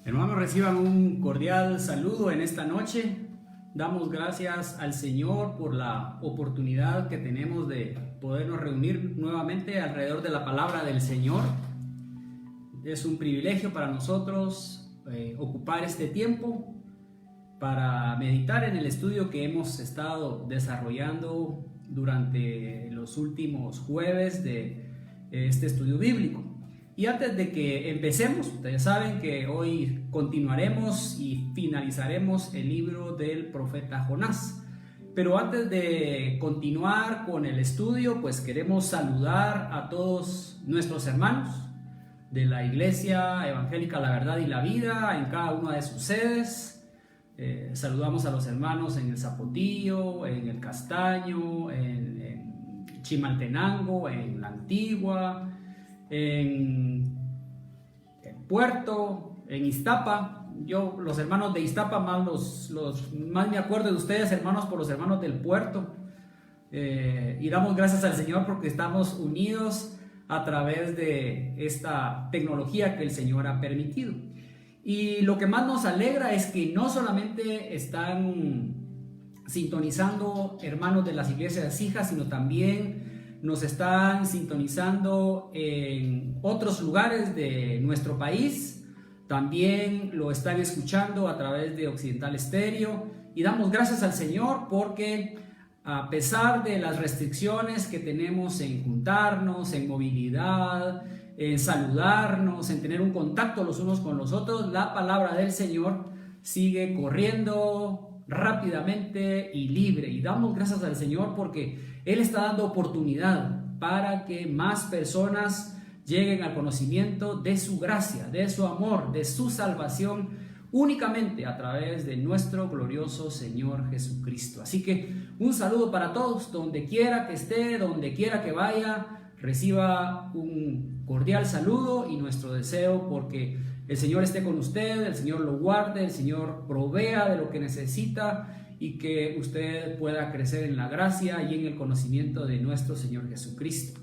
Hermanos, reciban un cordial saludo en esta noche. Damos gracias al Señor por la oportunidad que tenemos de podernos reunir nuevamente alrededor de la palabra del Señor. Es un privilegio para nosotros ocupar este tiempo para meditar en el estudio que hemos estado desarrollando durante los últimos jueves de este estudio bíblico. Y antes de que empecemos, ustedes saben que hoy continuaremos y finalizaremos el libro del profeta Jonás. Pero antes de continuar con el estudio, pues queremos saludar a todos nuestros hermanos de la Iglesia Evangélica La Verdad y la Vida en cada una de sus sedes. Saludamos a los hermanos en el Zapotillo, en el Castaño, en Chimaltenango, en la Antigua, en el Puerto, en Iztapa. Yo, los hermanos de Iztapa, más me acuerdo de ustedes, hermanos, por los hermanos del Puerto. Y damos gracias al Señor porque estamos unidos a través de esta tecnología que el Señor ha permitido. Y lo que más nos alegra es que no solamente están sintonizando hermanos de las iglesias hijas, sino también nos están sintonizando en otros lugares de nuestro país. También lo están escuchando a través de Occidental Estéreo. Y damos gracias al Señor porque a pesar de las restricciones que tenemos en juntarnos, en movilidad, en saludarnos, en tener un contacto los unos con los otros, la palabra del Señor sigue corriendo rápidamente y libre. Y damos gracias al Señor porque Él está dando oportunidad para que más personas lleguen al conocimiento de su gracia, de su amor, de su salvación, únicamente a través de nuestro glorioso Señor Jesucristo. Así que un saludo para todos, donde quiera que esté, donde quiera que vaya, reciba un cordial saludo y nuestro deseo porque el Señor esté con usted, el Señor lo guarde, el Señor provea de lo que necesita y que usted pueda crecer en la gracia y en el conocimiento de nuestro Señor Jesucristo.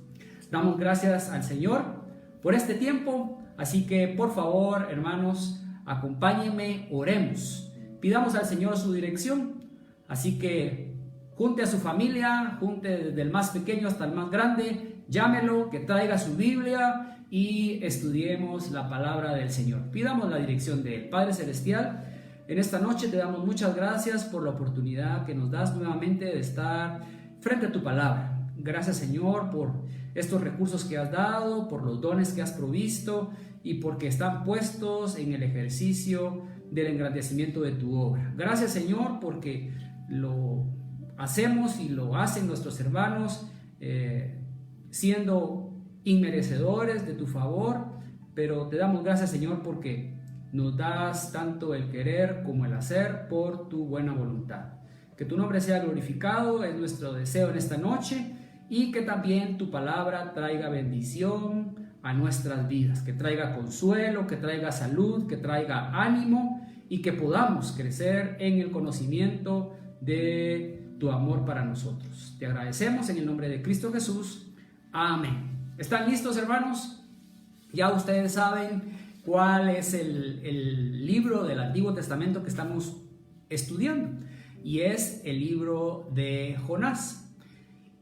Damos gracias al Señor por este tiempo, así que por favor, hermanos, acompáñenme, oremos, pidamos al Señor su dirección. Así que junte a su familia, junte desde el más pequeño hasta el más grande, llámelo, que traiga su Biblia y estudiemos la palabra del Señor. Pidamos la dirección del Padre Celestial. En esta noche te damos muchas gracias por la oportunidad que nos das nuevamente de estar frente a tu palabra. Gracias, Señor, por estos recursos que has dado, por los dones que has provisto y porque están puestos en el ejercicio del engrandecimiento de tu obra. Gracias, Señor, porque lo hacemos y lo hacen nuestros hermanos siendo inmerecedores de tu favor, pero te damos gracias, Señor, porque nos das tanto el querer como el hacer por tu buena voluntad. Que tu nombre sea glorificado, es nuestro deseo en esta noche, y que también tu palabra traiga bendición a nuestras vidas, que traiga consuelo, que traiga salud, que traiga ánimo y que podamos crecer en el conocimiento de tu amor para nosotros. Te agradecemos en el nombre de Cristo Jesús. Amén. ¿Están listos, hermanos? Ya ustedes saben cuál es el libro del Antiguo Testamento que estamos estudiando, y es el libro de Jonás.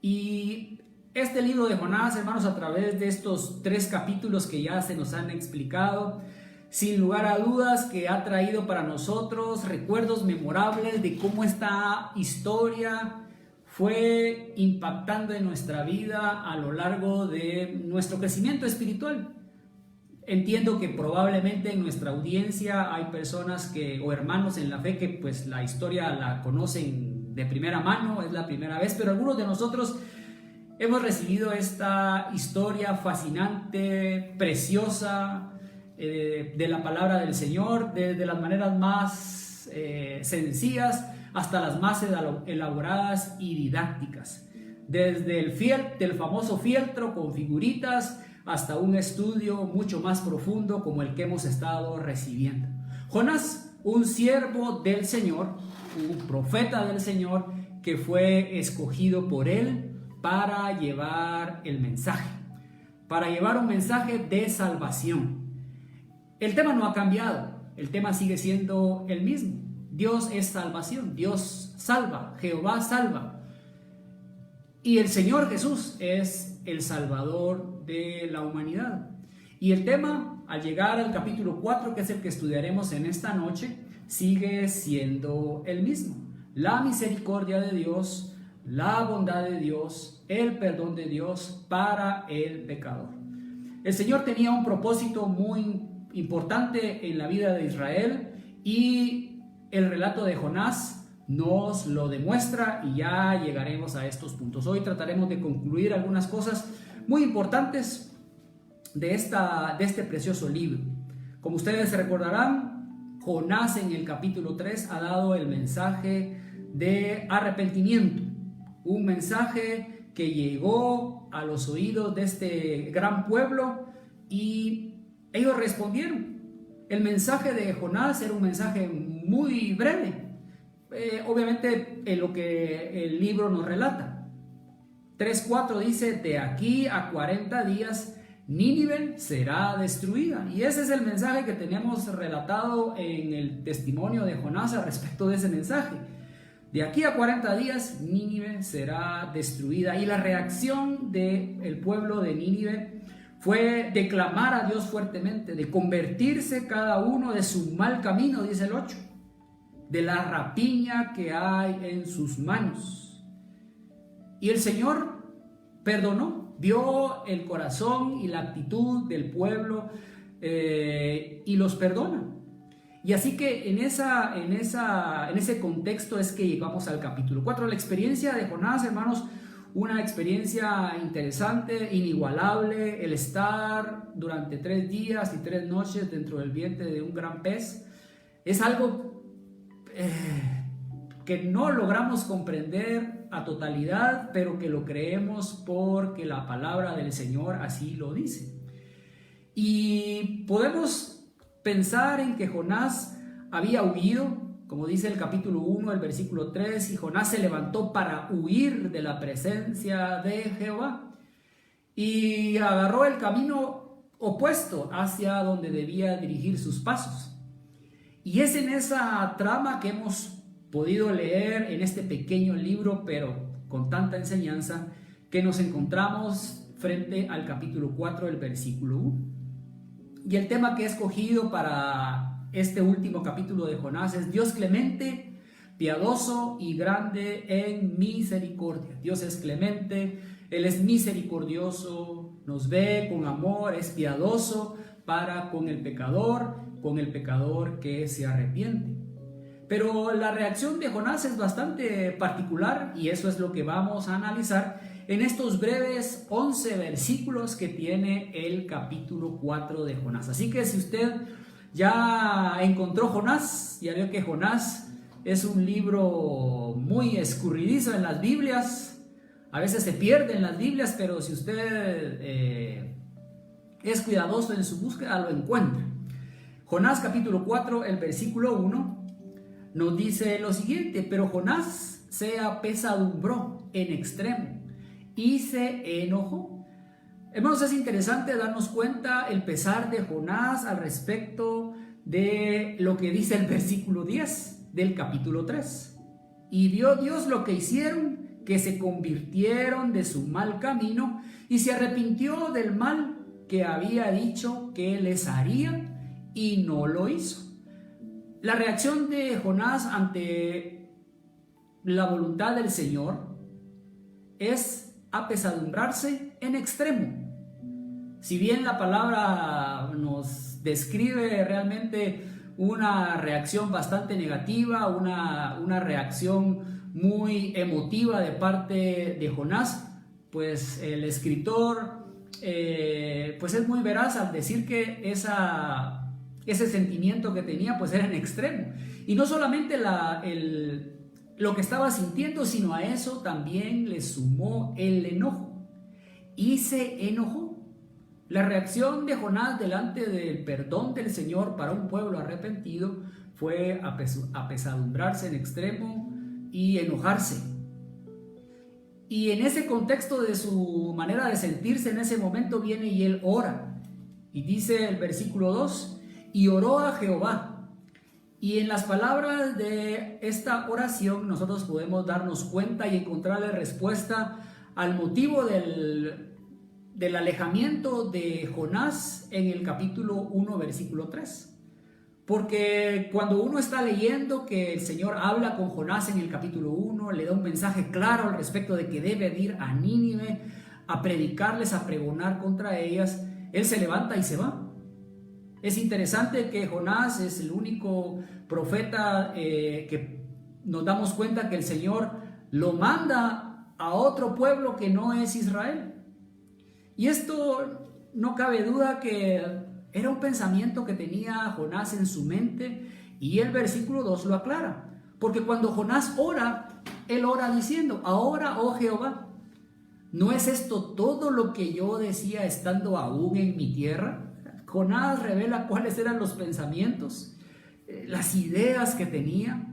Y este libro de Jonás, hermanos, a través de estos 3 capítulos que ya se nos han explicado, sin lugar a dudas que ha traído para nosotros recuerdos memorables de cómo esta historia fue impactando en nuestra vida a lo largo de nuestro crecimiento espiritual. Entiendo que probablemente en nuestra audiencia hay personas o hermanos en la fe que pues la historia la conocen de primera mano, es la primera vez, pero algunos de nosotros hemos recibido esta historia fascinante, preciosa, de la palabra del Señor, desde las maneras más sencillas hasta las más elaboradas y didácticas, desde del famoso fieltro con figuritas hasta un estudio mucho más profundo como el que hemos estado recibiendo. Jonás, un siervo del Señor, un profeta del Señor que fue escogido por él para llevar el mensaje, para llevar un mensaje de salvación. El tema no ha cambiado. el tema sigue siendo el mismo. Dios es salvación, Dios salva, Jehová salva. Y el Señor Jesús es el Salvador de la humanidad. Y el tema, al llegar al capítulo 4, que es el que estudiaremos en esta noche, sigue siendo el mismo. La misericordia de Dios, la bondad de Dios, el perdón de Dios para el pecador. El Señor tenía un propósito muy importante en la vida de Israel y el relato de Jonás nos lo demuestra y ya llegaremos a estos puntos. Hoy trataremos de concluir algunas cosas muy importantes de este precioso libro. Como ustedes recordarán, Jonás en el capítulo 3 ha dado el mensaje de arrepentimiento, un mensaje que llegó a los oídos de este gran pueblo y ellos respondieron. El mensaje de Jonás era un mensaje muy breve, obviamente en lo que el libro nos relata. 3:4 dice: de aquí a 40 días Nínive será destruida. Y ese es el mensaje que tenemos relatado en el testimonio de Jonás al respecto de ese mensaje. De aquí a 40 días Nínive será destruida. Y la reacción del pueblo de Nínive fue de clamar a Dios fuertemente, de convertirse cada uno de su mal camino, dice el 8, de la rapiña que hay en sus manos. Y el Señor perdonó, vio el corazón y la actitud del pueblo y los perdona. Y así que en ese contexto es que llegamos al capítulo 4. La experiencia de Jonás, hermanos, una experiencia interesante, inigualable, el estar durante 3 días y 3 noches dentro del vientre de un gran pez, es algo que no logramos comprender a totalidad, pero que lo creemos porque la palabra del Señor así lo dice. Y podemos pensar en que Jonás había huido, como dice el capítulo 1, el versículo 3, y Jonás se levantó para huir de la presencia de Jehová y agarró el camino opuesto hacia donde debía dirigir sus pasos. Y es en esa trama que hemos podido leer en este pequeño libro, pero con tanta enseñanza, que nos encontramos frente al capítulo 4, el versículo 1. Y el tema que he escogido para este último capítulo de Jonás es: Dios clemente, piadoso y grande en misericordia. Dios es clemente, Él es misericordioso, nos ve con amor, es piadoso para con el pecador que se arrepiente. Pero la reacción de Jonás es bastante particular y eso es lo que vamos a analizar en estos breves 11 versículos que tiene el capítulo 4 de Jonás. Así que si usted ya encontró Jonás, ya vio que Jonás es un libro muy escurridizo en las Biblias, a veces se pierde en las Biblias, pero si usted es cuidadoso en su búsqueda, lo encuentra. Jonás capítulo 4, el versículo 1 nos dice lo siguiente: pero Jonás se apesadumbró en extremo y se enojó. Hermanos, es interesante darnos cuenta el pesar de Jonás al respecto de lo que dice el versículo 10 del capítulo 3. Y vio Dios lo que hicieron, que se convirtieron de su mal camino y se arrepintió del mal que había dicho que les haría y no lo hizo. La reacción de Jonás ante la voluntad del Señor es apesadumbrarse en extremo. Si bien la palabra nos describe realmente una reacción bastante negativa, una reacción muy emotiva de parte de Jonás, pues el escritor pues es muy veraz al decir que ese sentimiento que tenía pues era en extremo. Y no solamente lo que estaba sintiendo, sino a eso también le sumó el enojo. Y se enojó. La reacción de Jonás delante del perdón del Señor para un pueblo arrepentido fue apesadumbrarse en extremo y enojarse. Y en ese contexto de su manera de sentirse en ese momento viene y él ora. Y dice el versículo 2: y oró a Jehová Y en las palabras de esta oración nosotros podemos darnos cuenta y encontrarle respuesta al motivo del alejamiento de Jonás en el capítulo 1, versículo 3. Porque cuando uno está leyendo que el Señor habla con Jonás en el capítulo 1, le da un mensaje claro al respecto de que debe ir a Nínive a predicarles, a pregonar contra ellas, él se levanta y se va. Es interesante que Jonás es el único profeta que nos damos cuenta que el Señor lo manda a otro pueblo que no es Israel. Y esto no cabe duda que era un pensamiento que tenía Jonás en su mente, y el versículo 2 lo aclara. Porque cuando Jonás ora, él ora diciendo: ahora, oh Jehová, ¿no es esto todo lo que yo decía estando aún en mi tierra? Jonás revela cuáles eran los pensamientos, las ideas que tenía.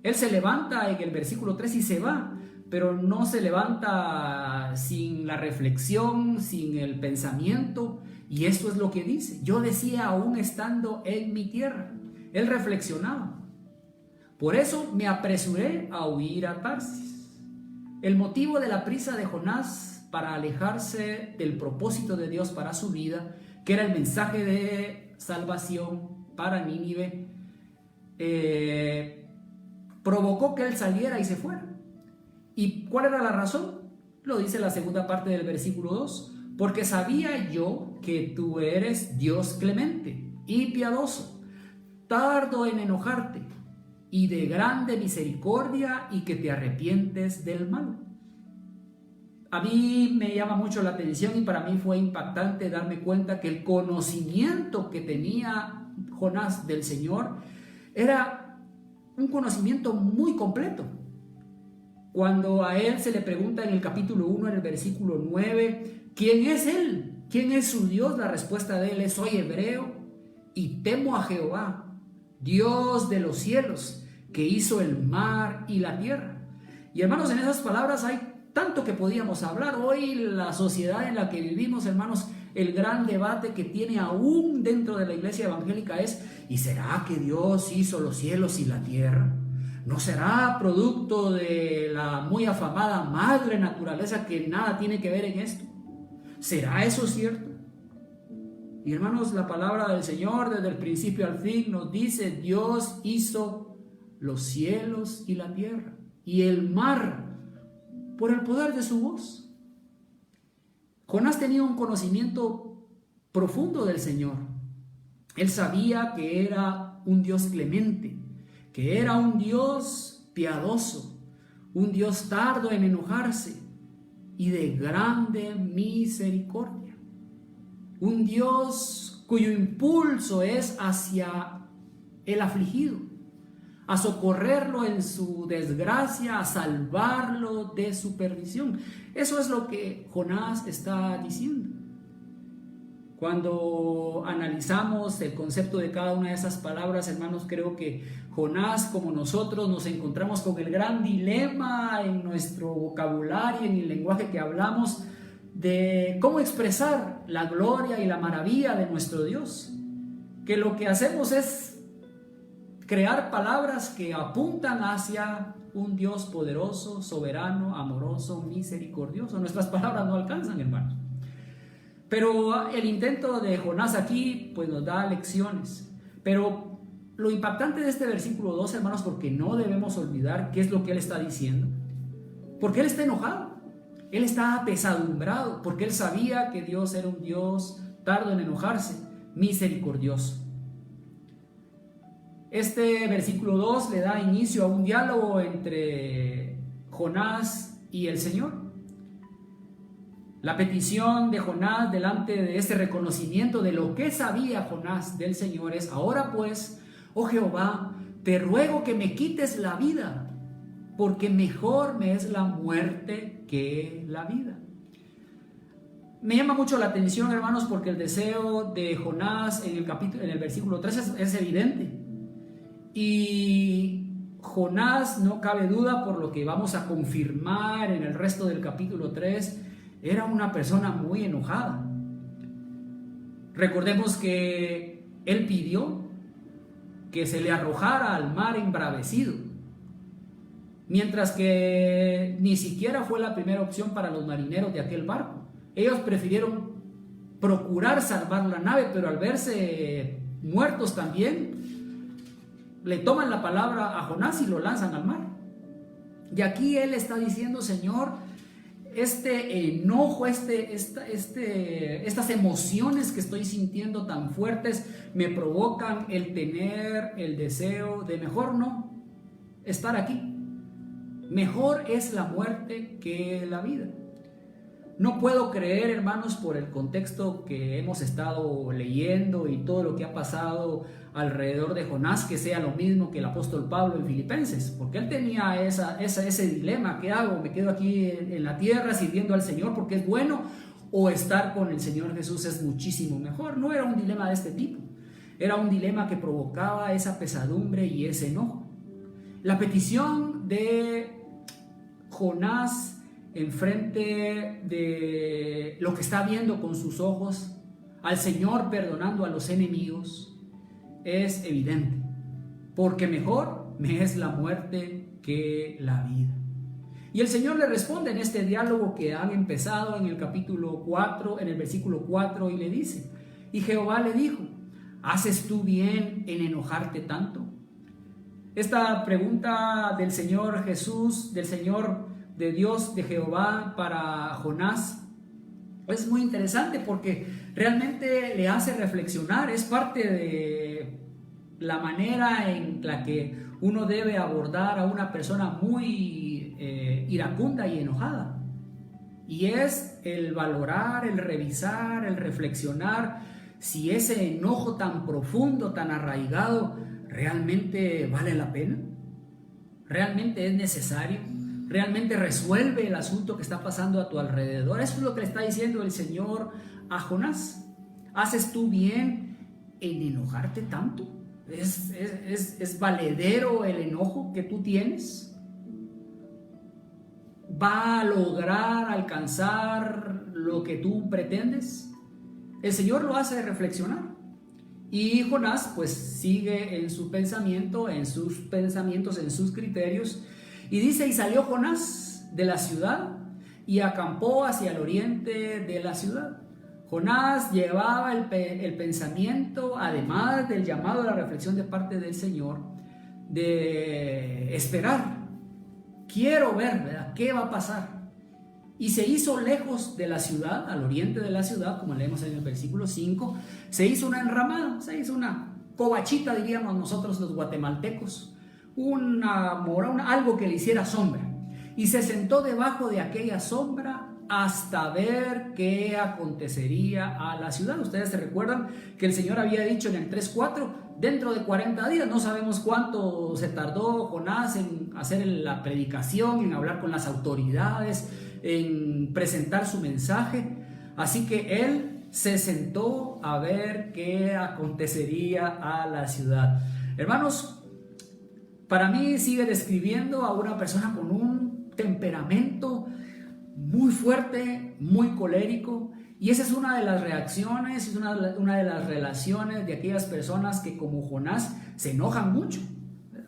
Él se levanta en el versículo 3 y se va, pero no se levanta sin la reflexión, sin el pensamiento. Y esto es lo que dice: yo decía aún estando en mi tierra. Él reflexionaba. Por eso me apresuré a huir a Tarsis. El motivo de la prisa de Jonás para alejarse del propósito de Dios para su vida, que era el mensaje de salvación para Nínive, provocó que él saliera y se fuera. ¿Y cuál era la razón? Lo dice la segunda parte del versículo 2. Porque sabía yo que tú eres Dios clemente y piadoso, tardo en enojarte y de grande misericordia, y que te arrepientes del mal. A mí me llama mucho la atención, y para mí fue impactante darme cuenta que el conocimiento que tenía Jonás del Señor era un conocimiento muy completo. Cuando a él se le pregunta en el capítulo 1, en el versículo 9, ¿quién es él? ¿Quién es su Dios? La respuesta de él es: soy hebreo y temo a Jehová, Dios de los cielos, que hizo el mar y la tierra. Y hermanos, en esas palabras hay tanto que podíamos hablar. Hoy la sociedad en la que vivimos, hermanos, el gran debate que tiene aún dentro de la iglesia evangélica es: ¿y será que Dios hizo los cielos y la tierra? ¿No será producto de la muy afamada madre naturaleza que nada tiene que ver en esto? ¿Será eso cierto? Y hermanos, la palabra del Señor desde el principio al fin nos dice: Dios hizo los cielos y la tierra y el mar por el poder de su voz. Jonás tenía un conocimiento profundo del Señor. Él sabía que era un Dios clemente, que era un Dios piadoso, un Dios tardo en enojarse y de grande misericordia. Un Dios cuyo impulso es hacia el afligido, a socorrerlo en su desgracia, a salvarlo de su perdición. Eso es lo que Jonás está diciendo. Cuando analizamos el concepto de cada una de esas palabras, hermanos, creo que Jonás, como nosotros, nos encontramos con el gran dilema en nuestro vocabulario, en el lenguaje que hablamos, de cómo expresar la gloria y la maravilla de nuestro Dios. Que lo que hacemos es crear palabras que apuntan hacia un Dios poderoso, soberano, amoroso, misericordioso. Nuestras palabras no alcanzan, hermanos. Pero el intento de Jonás aquí pues nos da lecciones. Pero lo impactante de este versículo 2, hermanos, porque no debemos olvidar qué es lo que él está diciendo. Porque él está enojado, él está apesadumbrado, porque él sabía que Dios era un Dios tardo en enojarse, misericordioso. Este versículo 2 le da inicio a un diálogo entre Jonás y el Señor. La petición de Jonás delante de este reconocimiento de lo que sabía Jonás del Señor es: ahora pues, oh Jehová, te ruego que me quites la vida, porque mejor me es la muerte que la vida. Me llama mucho la atención, hermanos, porque el deseo de Jonás en el versículo 3 es evidente. Y Jonás, no cabe duda, por lo que vamos a confirmar en el resto del capítulo 3, era una persona muy enojada. Recordemos que él pidió que se le arrojara al mar embravecido, mientras que ni siquiera fue la primera opción para los marineros de aquel barco. Ellos prefirieron procurar salvar la nave, pero al verse muertos también, le toman la palabra a Jonás y lo lanzan al mar. Y aquí él está diciendo: Señor, este enojo, estas emociones que estoy sintiendo tan fuertes me provocan el tener el deseo de mejor no estar aquí. Mejor es la muerte que la vida. No puedo creer, hermanos, por el contexto que hemos estado leyendo y todo lo que ha pasado alrededor de Jonás, que sea lo mismo que el apóstol Pablo en Filipenses, porque él tenía ese dilema: ¿qué hago? ¿Me quedo aquí en la tierra sirviendo al Señor porque es bueno, o estar con el Señor Jesús es muchísimo mejor? No era un dilema de este tipo, era un dilema que provocaba esa pesadumbre y ese enojo. La petición de Jonás enfrente de lo que está viendo con sus ojos, al Señor perdonando a los enemigos, es evidente, porque mejor me es la muerte que la vida. Y el Señor le responde en este diálogo que han empezado en el capítulo 4, en el versículo 4, y le dice: y Jehová le dijo: ¿haces tú bien en enojarte tanto? Esta pregunta del Señor Jesús, del Señor, de Dios, de Jehová para Jonás, es muy interesante porque realmente le hace reflexionar. Es parte de la manera en la que uno debe abordar a una persona muy iracunda y enojada, y es el valorar, el revisar, el reflexionar si ese enojo tan profundo, tan arraigado, realmente vale la pena, realmente es necesario, realmente resuelve el asunto que está pasando a tu alrededor. Eso es lo que le está diciendo el Señor a Jonás. ¿Haces tú bien en enojarte tanto? ¿Es valedero el enojo que tú tienes? ¿Va a lograr alcanzar lo que tú pretendes? El Señor lo hace reflexionar. Y Jonás pues sigue en su pensamiento, en sus pensamientos, en sus criterios. Y dice: y salió Jonás de la ciudad y acampó hacia el oriente de la ciudad. Jonás llevaba el pensamiento, además del llamado a la reflexión de parte del Señor, de esperar. Quiero ver, ¿verdad?, qué va a pasar. Y se hizo lejos de la ciudad, al oriente de la ciudad, como leemos en el versículo 5, se hizo una enramada, se hizo una covachita, diríamos nosotros los guatemaltecos, algo que le hiciera sombra, y se sentó debajo de aquella sombra hasta ver qué acontecería a la ciudad. Ustedes se recuerdan que el Señor había dicho en el 3:4: dentro de 40 días, no sabemos cuánto se tardó Jonás en hacer la predicación, en hablar con las autoridades, en presentar su mensaje. Así que él se sentó a ver qué acontecería a la ciudad. Hermanos, para mí sigue describiendo a una persona con un temperamento muy fuerte, muy colérico, y esa es una de las reacciones, es una de las relaciones de aquellas personas que, como Jonás, se enojan mucho.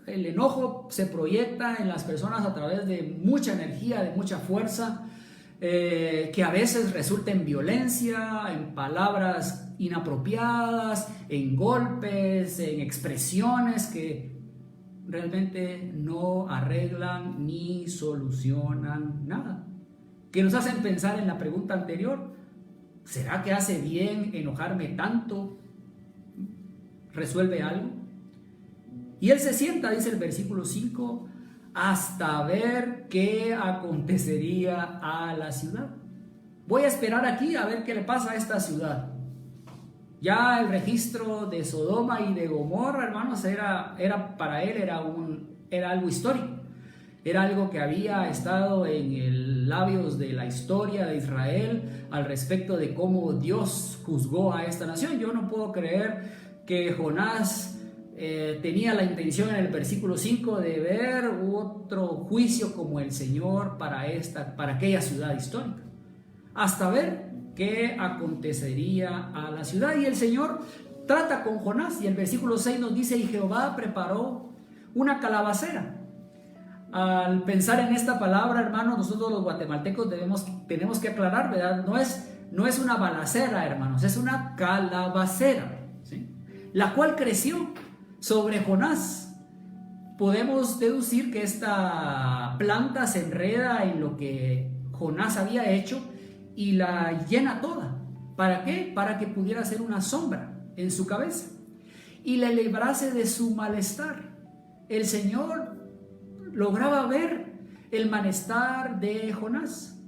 El enojo se proyecta en las personas a través de mucha energía, de mucha fuerza, que a veces resulta en violencia, en palabras inapropiadas, en golpes, en expresiones que realmente no arreglan ni solucionan nada, que nos hacen pensar en la pregunta anterior: ¿será que hace bien enojarme tanto? ¿Resuelve algo? Y él se sienta, dice el versículo 5, hasta ver qué acontecería a la ciudad. Voy a esperar aquí a ver qué le pasa a esta ciudad. Ya el registro de Sodoma y de Gomorra, hermanos, para él era algo histórico. Era algo que había estado en el labios de la historia de Israel al respecto de cómo Dios juzgó a esta nación. Yo no puedo creer que Jonás tenía la intención en el versículo 5 de ver otro juicio como el Señor para aquella ciudad histórica, hasta ver qué acontecería a la ciudad. Y el Señor trata con Jonás, y el versículo 6 nos dice: y Jehová preparó una calabacera. Al pensar en esta palabra, hermanos, nosotros los guatemaltecos tenemos que aclarar, ¿verdad? No es una balacera, hermanos, es una calabacera, ¿sí? La cual creció sobre Jonás. Podemos deducir que esta planta se enreda en lo que Jonás había hecho y la llena toda. ¿Para qué? Para que pudiera hacer una sombra en su cabeza y le librase de su malestar. El Señor lograba ver el malestar de Jonás.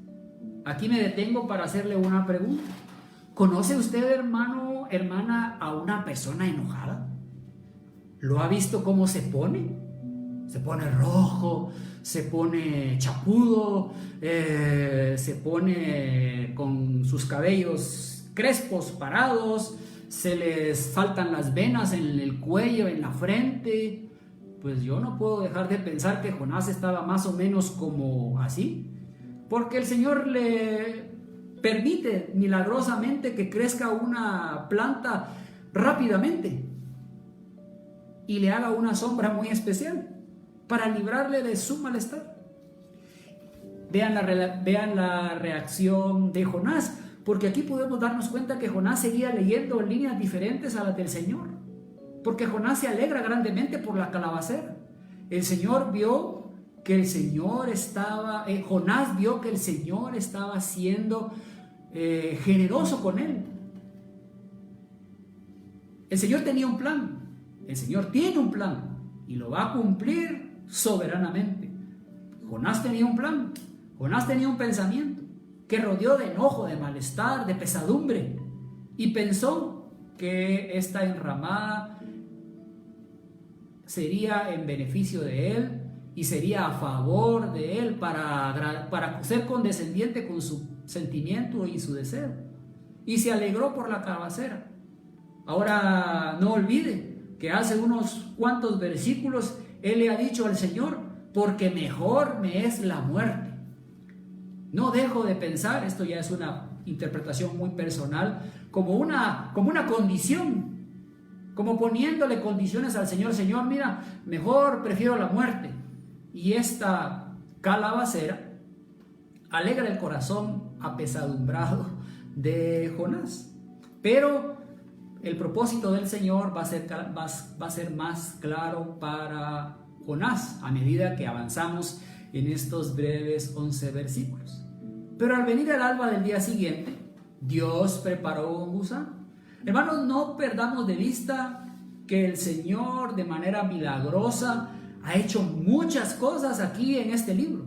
Aquí me detengo para hacerle una pregunta. ¿Conoce usted, hermano, hermana, a una persona enojada? ¿Lo ha visto cómo se pone? Se pone rojo, se pone chapudo, se pone con sus cabellos crespos, parados, se les faltan las venas en el cuello, en la frente. Pues yo no puedo dejar de pensar que Jonás estaba más o menos como así, porque el Señor le permite milagrosamente que crezca una planta rápidamente y le haga una sombra muy especial para librarle de su malestar. Vean la reacción de Jonás, porque aquí podemos darnos cuenta que Jonás seguía leyendo en líneas diferentes a las del Señor, porque Jonás se alegra grandemente por la calabacera. Jonás vio que el Señor estaba siendo generoso con él. El Señor tenía un plan, el Señor tiene un plan y lo va a cumplir soberanamente. Jonás tenía un plan, Jonás tenía un pensamiento que rodeó de enojo, de malestar, de pesadumbre, y pensó que esta enramada sería en beneficio de él y sería a favor de él para ser condescendiente con su sentimiento y su deseo, y se alegró por la calabacera. Ahora no olvide que hace unos cuantos versículos él le ha dicho al Señor: porque mejor me es la muerte. No dejo de pensar, esto ya es una interpretación muy personal, como una condición, como poniéndole condiciones al Señor. Señor, mira, mejor prefiero la muerte. Y esta calabacera alegra el corazón apesadumbrado de Jonás. Pero el propósito del Señor va a ser más claro para Jonás a medida que avanzamos en estos breves 11 versículos. Pero al venir el alba del día siguiente, Dios preparó un gusano. Hermanos, no perdamos de vista que el Señor de manera milagrosa ha hecho muchas cosas aquí en este libro.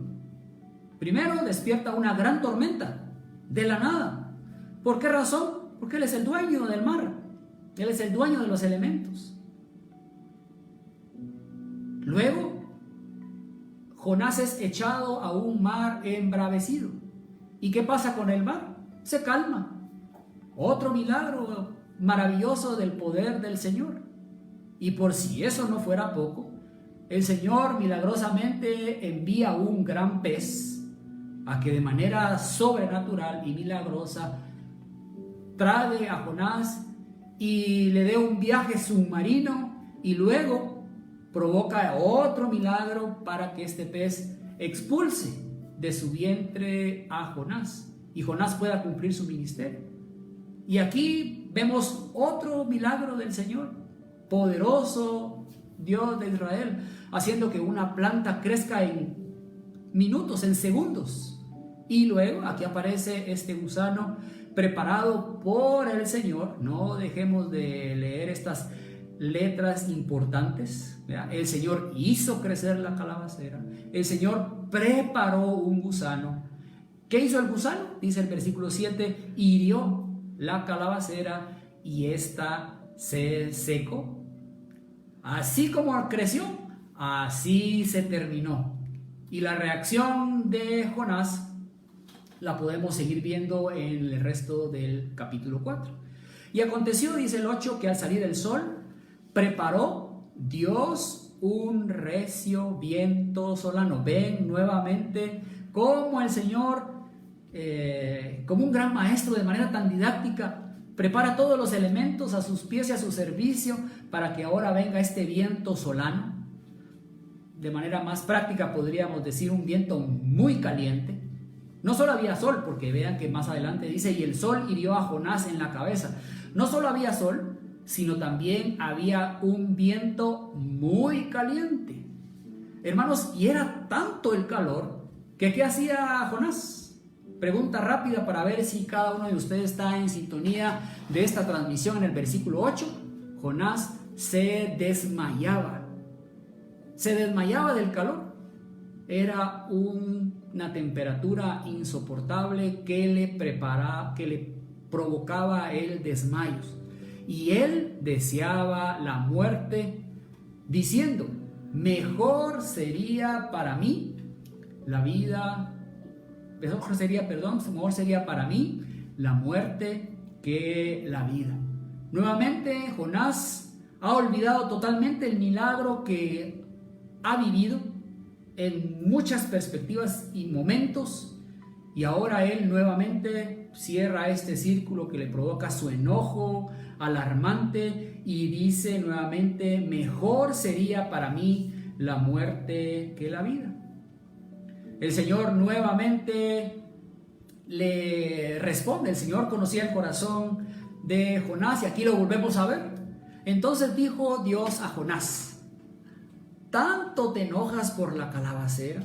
Primero, despierta una gran tormenta de la nada. ¿Por qué razón? Porque Él es el dueño del mar. Él es el dueño de los elementos. Luego, Jonás es echado a un mar embravecido. ¿Y qué pasa con el mar? Se calma. Otro milagro maravilloso del poder del Señor. Y por si eso no fuera poco, el Señor milagrosamente envía un gran pez a que de manera sobrenatural y milagrosa trague a Jonás y le dé un viaje submarino, y luego provoca otro milagro para que este pez expulse de su vientre a Jonás y Jonás pueda cumplir su ministerio. Y aquí vemos otro milagro del Señor, poderoso Dios de Israel, haciendo que una planta crezca en minutos, en segundos. Y luego aquí aparece este gusano preparado por el Señor. No dejemos de leer estas letras importantes, ¿verdad? El Señor hizo crecer la calabacera, el Señor preparó un gusano. ¿Qué hizo el gusano? Dice el versículo 7: hirió la calabacera y ésta se secó. Así como creció, así se terminó. Y la reacción de Jonás la podemos seguir viendo en el resto del capítulo 4. Y aconteció, dice el 8, que al salir el sol, preparó Dios un recio viento solano. Ven nuevamente cómo el Señor, como un gran maestro, de manera tan didáctica, prepara todos los elementos a sus pies y a su servicio para que ahora venga este viento solano. De manera más práctica podríamos decir un viento muy caliente. No solo había sol, porque vean que más adelante dice, y el sol hirió a Jonás en la cabeza. No solo había sol, sino también había un viento muy caliente. Hermanos, y era tanto el calor que ¿qué hacía Jonás? Pregunta rápida para ver si cada uno de ustedes está en sintonía de esta transmisión en el versículo 8. Jonás se desmayaba. Se desmayaba del calor. Era una temperatura insoportable que le provocaba el desmayo. Y él deseaba la muerte, diciendo, mejor sería para mí la vida, mejor sería para mí la muerte que la vida. Nuevamente, Jonás ha olvidado totalmente el milagro que ha vivido en muchas perspectivas y momentos, y ahora él nuevamente cierra este círculo que le provoca su enojo alarmante y dice nuevamente, mejor sería para mí la muerte que la vida. El Señor nuevamente le responde. El Señor conocía el corazón de Jonás y aquí lo volvemos a ver. Entonces dijo Dios a Jonás, ¿tanto te enojas por la calabacera?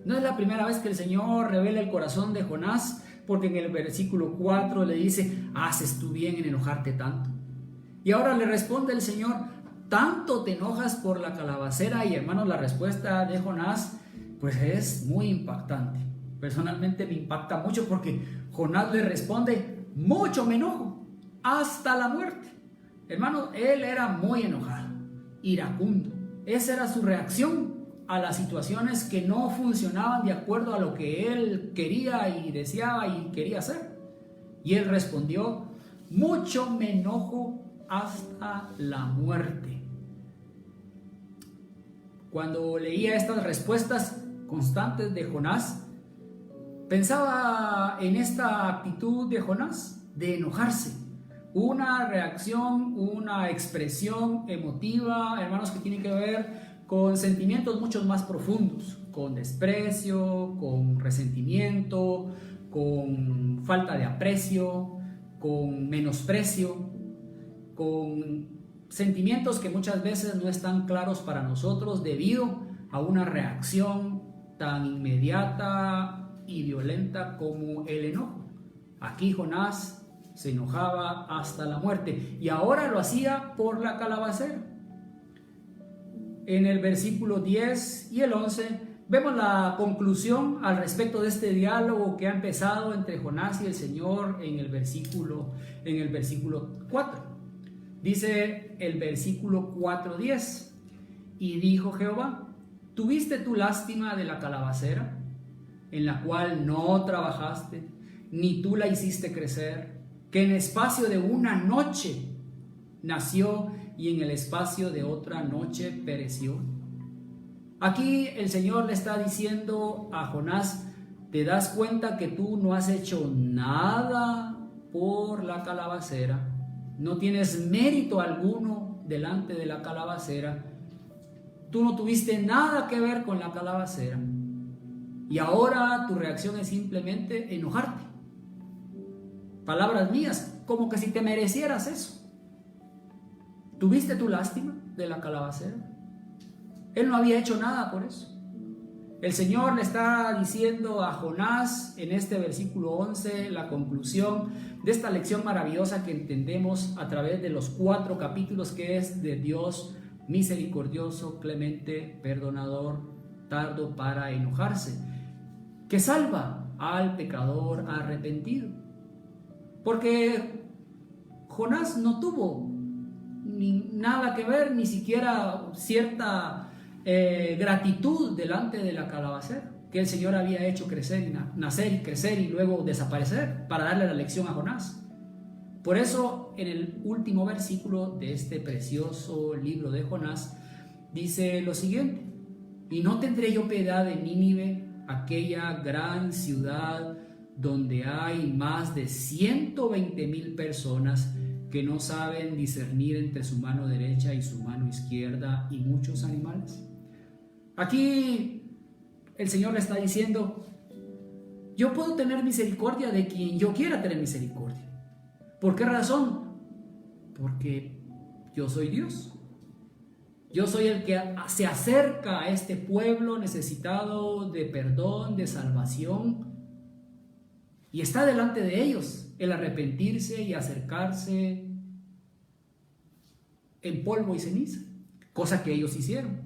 No es la primera vez que el Señor revela el corazón de Jonás, porque en el versículo 4 le dice, haces tú bien en enojarte tanto. Y ahora le responde el Señor, ¿tanto te enojas por la calabacera? Y hermanos, la respuesta de Jonás pues es muy impactante. Personalmente me impacta mucho porque Jonás le responde, mucho me enojo, hasta la muerte. Hermanos, él era muy enojado, iracundo. Esa era su reacción a las situaciones que no funcionaban de acuerdo a lo que él quería y deseaba y quería hacer. Y él respondió, mucho me enojo hasta la muerte. Cuando leía estas respuestas constantes de Jonás, pensaba en esta actitud de Jonás de enojarse. Una reacción, una expresión emotiva, hermanos, que tiene que ver con sentimientos mucho más profundos, con desprecio, con resentimiento, con falta de aprecio, con menosprecio, con sentimientos que muchas veces no están claros para nosotros debido a una reacción tan inmediata y violenta como el enojo. Aquí Jonás se enojaba hasta la muerte y ahora lo hacía por la calabacera. En el versículo 10 y el 11 vemos la conclusión al respecto de este diálogo que ha empezado entre Jonás y el Señor en el versículo 4. Dice el versículo 4:10, y dijo Jehová, ¿tuviste tu lástima de la calabacera, en la cual no trabajaste, ni tú la hiciste crecer, que en espacio de una noche nació y en el espacio de otra noche pereció? Aquí el Señor le está diciendo a Jonás, ¿te das cuenta que tú no has hecho nada por la calabacera? No tienes mérito alguno delante de la calabacera. Tú no tuviste nada que ver con la calabacera. Y ahora tu reacción es simplemente enojarte. Palabras mías, como que si te merecieras eso. ¿Tuviste tu lástima de la calabacera? Él no había hecho nada por eso. El Señor le está diciendo a Jonás en este versículo 11 la conclusión de esta lección maravillosa que entendemos a través de los 4 capítulos, que es de Dios misericordioso, clemente, perdonador, tardo para enojarse, que salva al pecador arrepentido. Porque Jonás no tuvo nada que ver, ni siquiera cierta gratitud delante de la calabacera que el Señor había hecho crecer y nacer y crecer y luego desaparecer para darle la lección a Jonás. Por eso en el último versículo de este precioso libro de Jonás dice lo siguiente: y no tendré yo piedad de Nínive, aquella gran ciudad donde hay más de 120,000 personas que no saben discernir entre su mano derecha y su mano izquierda y muchos animales? Aquí el Señor le está diciendo: yo puedo tener misericordia de quien yo quiera tener misericordia. ¿Por qué razón? Porque yo soy Dios. Yo soy el que se acerca a este pueblo necesitado de perdón, de salvación, y está delante de ellos el arrepentirse y acercarse en polvo y ceniza, cosa que ellos hicieron.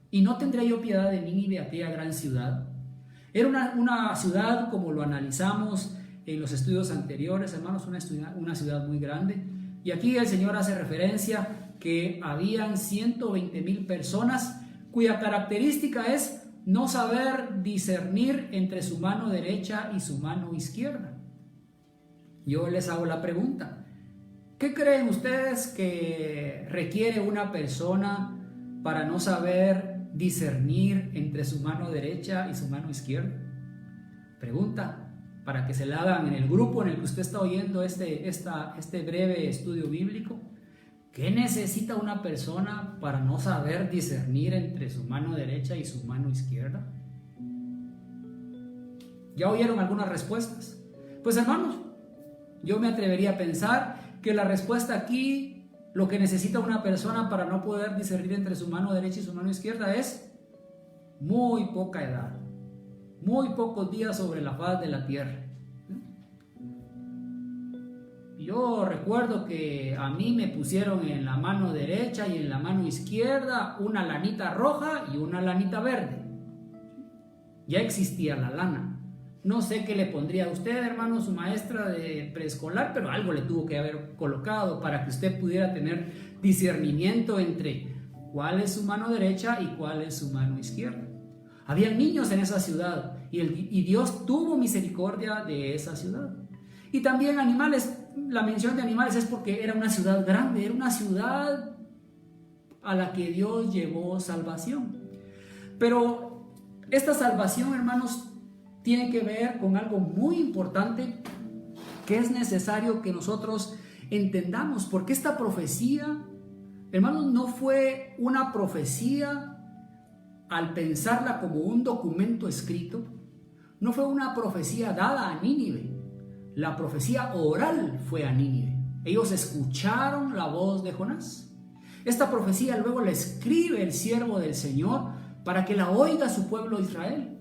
Y no tendré yo piedad de Nínive, aquella gran ciudad. Era una ciudad, como lo analizamos en los estudios anteriores, hermanos, una ciudad muy grande. Y aquí el Señor hace referencia que habían 120,000 personas cuya característica es no saber discernir entre su mano derecha y su mano izquierda. Yo les hago la pregunta: ¿qué creen ustedes que requiere una persona para no saber discernir entre su mano derecha y su mano izquierda? Pregunta para que se la hagan en el grupo en el que usted está oyendo este breve estudio bíblico. ¿Qué necesita una persona para no saber discernir entre su mano derecha y su mano izquierda? ¿Ya oyeron algunas respuestas? Pues hermanos, yo me atrevería a pensar que la respuesta aquí, lo que necesita una persona para no poder discernir entre su mano derecha y su mano izquierda, es muy poca edad, muy pocos días sobre la faz de la tierra. Yo recuerdo que a mí me pusieron en la mano derecha y en la mano izquierda una lanita roja y una lanita verde. Ya existía la lana. No sé qué le pondría a usted, hermano, su maestra de preescolar, pero algo le tuvo que haber colocado para que usted pudiera tener discernimiento entre cuál es su mano derecha y cuál es su mano izquierda. Había niños en esa ciudad y Dios tuvo misericordia de esa ciudad. Y también animales. La mención de animales es porque era una ciudad grande, era una ciudad a la que Dios llevó salvación. Pero esta salvación, hermanos, tiene que ver con algo muy importante que es necesario que nosotros entendamos, porque esta profecía, hermanos, no fue una profecía al pensarla como un documento escrito, no fue una profecía dada a Nínive. La profecía oral fue a Nínive. Ellos escucharon la voz de Jonás. Esta profecía luego la escribe el siervo del Señor para que la oiga su pueblo Israel,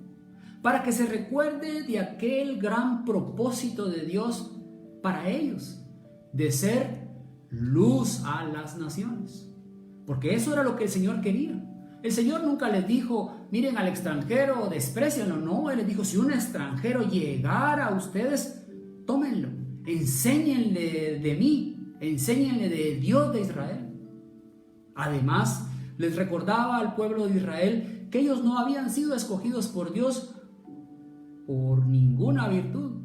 para que se recuerde de aquel gran propósito de Dios para ellos, de ser luz a las naciones. Porque eso era lo que el Señor quería. El Señor nunca les dijo: miren al extranjero, desprécienlo. No, Él les dijo: si un extranjero llegara a ustedes, tómenlo, enséñenle de mí, enséñenle de Dios de Israel. Además, les recordaba al pueblo de Israel que ellos no habían sido escogidos por Dios por ninguna virtud,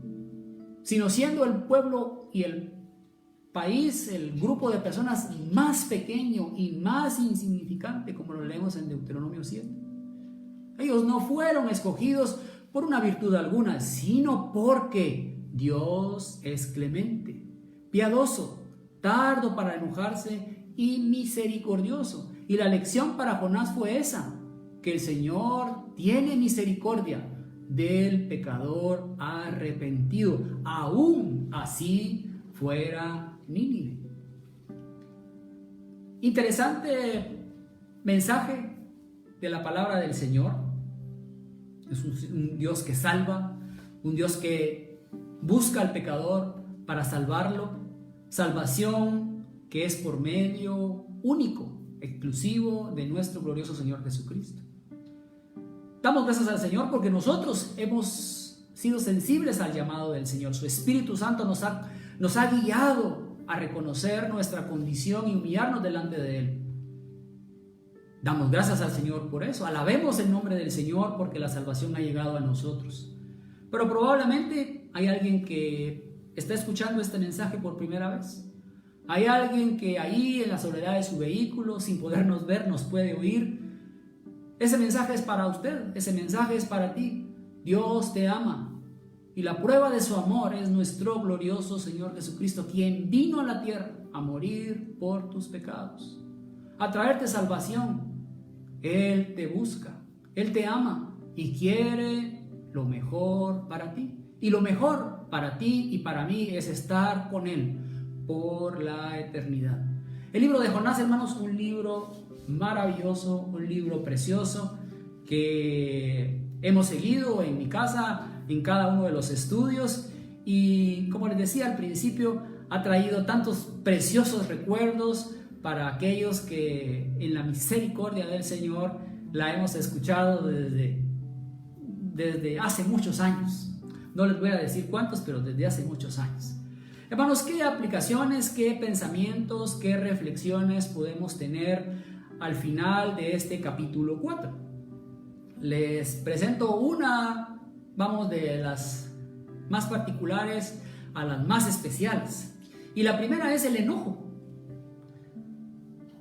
sino siendo el pueblo y el país, el grupo de personas más pequeño y más insignificante, como lo leemos en Deuteronomio 7. Ellos no fueron escogidos por una virtud alguna, sino porque Dios es clemente, piadoso, tardo para enojarse y misericordioso. Y la lección para Jonás fue esa: que el Señor tiene misericordia del pecador arrepentido, aún así fuera Nínive. Interesante mensaje de la palabra del Señor. Es un Dios que salva, un Dios que busca al pecador para salvarlo. Salvación que es por medio único, exclusivo de nuestro glorioso Señor Jesucristo. Damos gracias al Señor porque nosotros hemos sido sensibles al llamado del Señor. Su Espíritu Santo nos ha guiado a reconocer nuestra condición y humillarnos delante de Él. Damos gracias al Señor por eso. Alabemos el nombre del Señor porque la salvación ha llegado a nosotros. Pero probablemente hay alguien que está escuchando este mensaje por primera vez. Hay alguien que ahí en la soledad de su vehículo, sin podernos ver, nos puede oír. Ese mensaje es para usted, ese mensaje es para ti. Dios te ama. Y la prueba de su amor es nuestro glorioso Señor Jesucristo, quien vino a la tierra a morir por tus pecados, a traerte salvación. Él te busca, Él te ama y quiere lo mejor para ti. Y lo mejor para ti y para mí es estar con Él por la eternidad. El libro de Jonás, hermanos, un libro maravilloso, un libro precioso que hemos seguido en mi casa, en cada uno de los estudios, y como les decía al principio, ha traído tantos preciosos recuerdos para aquellos que en la misericordia del Señor la hemos escuchado desde hace muchos años. No les voy a decir cuántos, pero desde hace muchos años. Hermanos, ¿qué aplicaciones, qué pensamientos, qué reflexiones podemos tener al final de este capítulo 4? Les presento una, vamos de las más particulares a las más especiales. Y la primera es el enojo.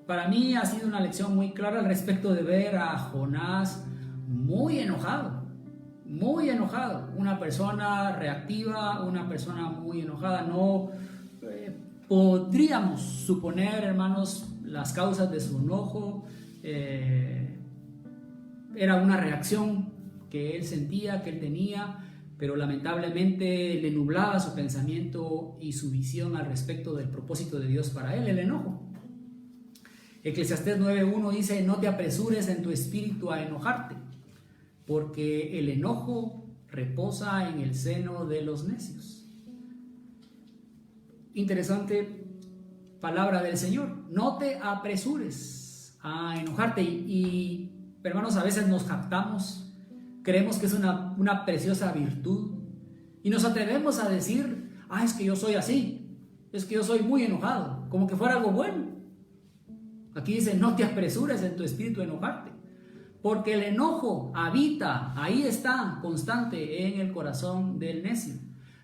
Para mí ha sido una lección muy clara al respecto de ver a Jonás muy enojado, una persona reactiva, una persona muy enojada. No podríamos suponer, hermanos, las causas de su enojo. Era una reacción que él sentía, que él tenía, pero lamentablemente le nublaba su pensamiento y su visión al respecto del propósito de Dios para él, el enojo. Eclesiastés 9:1 dice: no te apresures en tu espíritu a enojarte, porque el enojo reposa en el seno de los necios. Interesante palabra del Señor. No te apresures a enojarte. Y hermanos, a veces nos jactamos, creemos que es una preciosa virtud y nos atrevemos a decir: es que yo soy así, es que yo soy muy enojado, como que fuera algo bueno. Aquí dice: no te apresures en tu espíritu a enojarte, porque el enojo habita, ahí está, constante en el corazón del necio.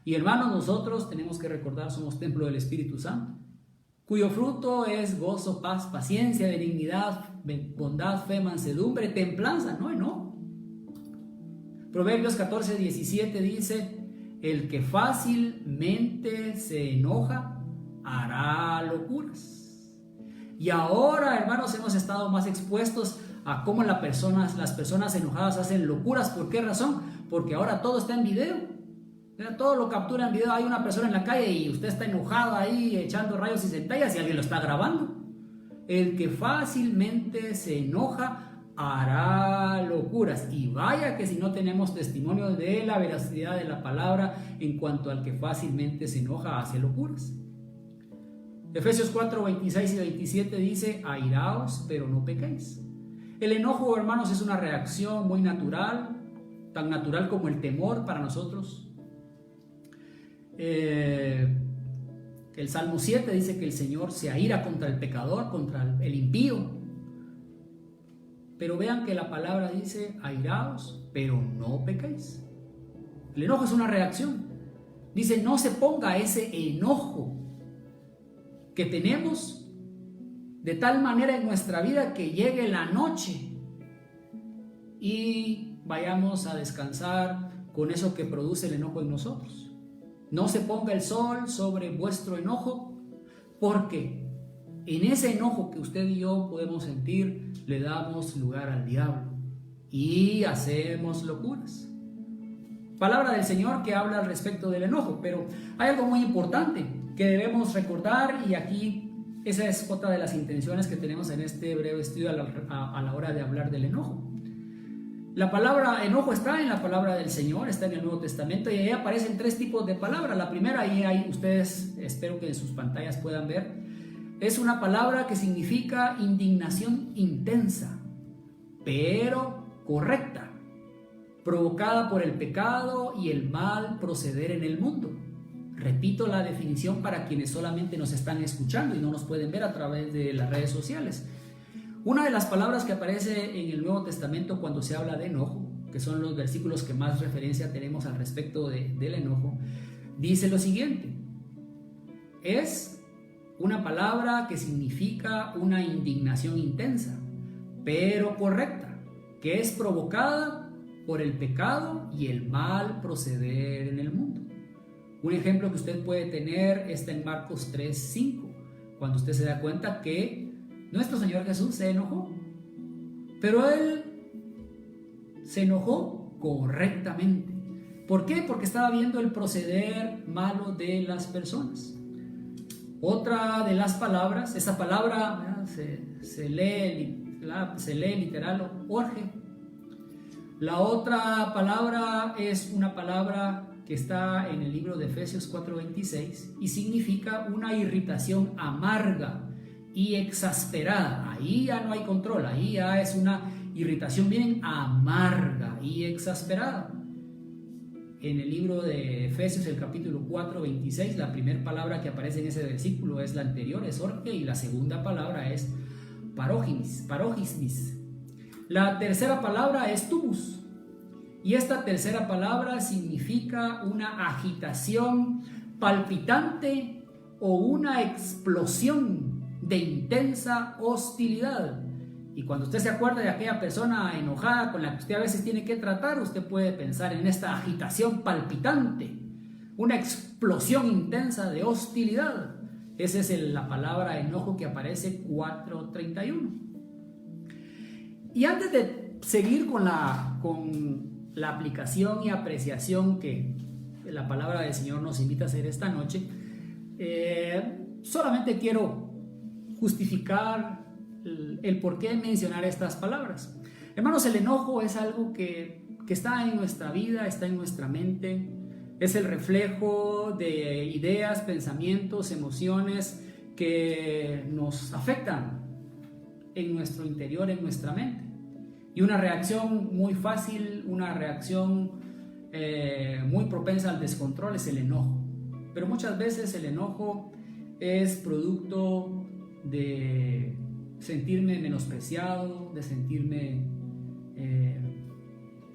Y hermanos, nosotros tenemos que recordar, somos templo del Espíritu Santo, cuyo fruto es gozo, paz, paciencia, benignidad, bondad, fe, mansedumbre, templanza, no enojo. Proverbios 14:17 dice: el que fácilmente se enoja hará locuras. Y ahora, hermanos, hemos estado más expuestos a cómo las personas enojadas hacen locuras. ¿Por qué razón? Porque ahora todo está en video. Todo lo captura en video. Hay una persona en la calle y usted está enojado ahí echando rayos y centellas y alguien lo está grabando. El que fácilmente se enoja hará locuras. Y vaya que si no tenemos testimonio de la veracidad de la palabra en cuanto al que fácilmente se enoja hace locuras. Efesios 4:26 y 27 dice: airaos, pero no pequéis. El enojo, hermanos, es una reacción muy natural, tan natural como el temor para nosotros. El Salmo 7 dice que el Señor se aira contra el pecador, contra el impío. Pero vean que la palabra dice: airaos, pero no pequéis. El enojo es una reacción. Dice: no se ponga ese enojo que tenemos de tal manera en nuestra vida que llegue la noche y vayamos a descansar con eso que produce el enojo en nosotros. No se ponga el sol sobre vuestro enojo, porque en ese enojo que usted y yo podemos sentir le damos lugar al diablo y hacemos locuras. Palabra del Señor que habla al respecto del enojo, pero hay algo muy importante que debemos recordar, y aquí esa es otra de las intenciones que tenemos en este breve estudio a la hora de hablar del enojo. La palabra enojo está en la palabra del Señor, está en el Nuevo Testamento, y ahí aparecen 3 tipos de palabras. La primera, ahí ustedes, espero que en sus pantallas puedan ver, es una palabra que significa indignación intensa, pero correcta, provocada por el pecado y el mal proceder en el mundo. Repito la definición para quienes solamente nos están escuchando y no nos pueden ver a través de las redes sociales. Una de las palabras que aparece en el Nuevo Testamento cuando se habla de enojo, que son los versículos que más referencia tenemos al respecto del enojo, dice lo siguiente: es una palabra que significa una indignación intensa, pero correcta, que es provocada por el pecado y el mal proceder en el mundo. Un ejemplo que usted puede tener está en Marcos 3:5, cuando usted se da cuenta que nuestro Señor Jesús se enojó. Pero Él se enojó correctamente. ¿Por qué? Porque estaba viendo el proceder malo de las personas. Otra de las palabras, esa palabra se lee literal, orge. La otra palabra es una palabra que está en el libro de Efesios 4:26 y significa una irritación amarga y exasperada. Ahí ya no hay control, ahí ya es una irritación bien amarga y exasperada. En el libro de Efesios, el capítulo 4:26, la primera palabra que aparece en ese versículo es la anterior, es orge, y la segunda palabra es parogisnis. La tercera palabra es tumus, y esta tercera palabra significa una agitación palpitante o una explosión de intensa hostilidad. Y cuando usted se acuerda de aquella persona enojada con la que usted a veces tiene que tratar, usted puede pensar en esta agitación palpitante, una explosión intensa de hostilidad. Esa es la palabra enojo que aparece 4:31. Y antes de seguir con la aplicación y apreciación que la palabra del Señor nos invita a hacer esta noche, solamente quiero justificar el por qué mencionar estas palabras. Hermanos, el enojo es algo que está en nuestra vida, está en nuestra mente, es el reflejo de ideas, pensamientos, emociones que nos afectan en nuestro interior, en nuestra mente. Y una reacción muy fácil, una reacción muy propensa al descontrol es el enojo. Pero muchas veces el enojo es producto de sentirme menospreciado, de sentirme